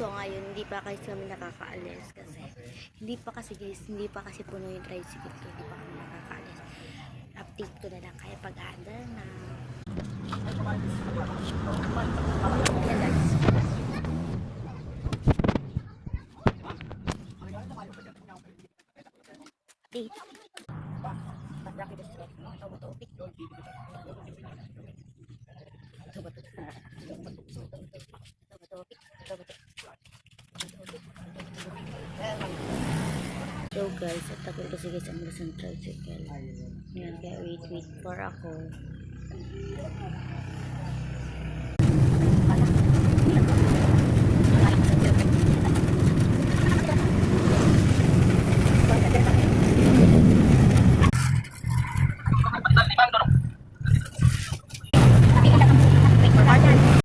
So ngayon, hindi pa kasi kami nakakaalis kasi hindi pa kasi guys, hindi pa kasi puno yung tricycle kaya hindi pa kami nakakaalis. Update ko na lang kaya pag-aandar na. Yan guys. Update. So guys, at tagal kasi guys ang lasang tricycle. Yan, kaya wait for ako.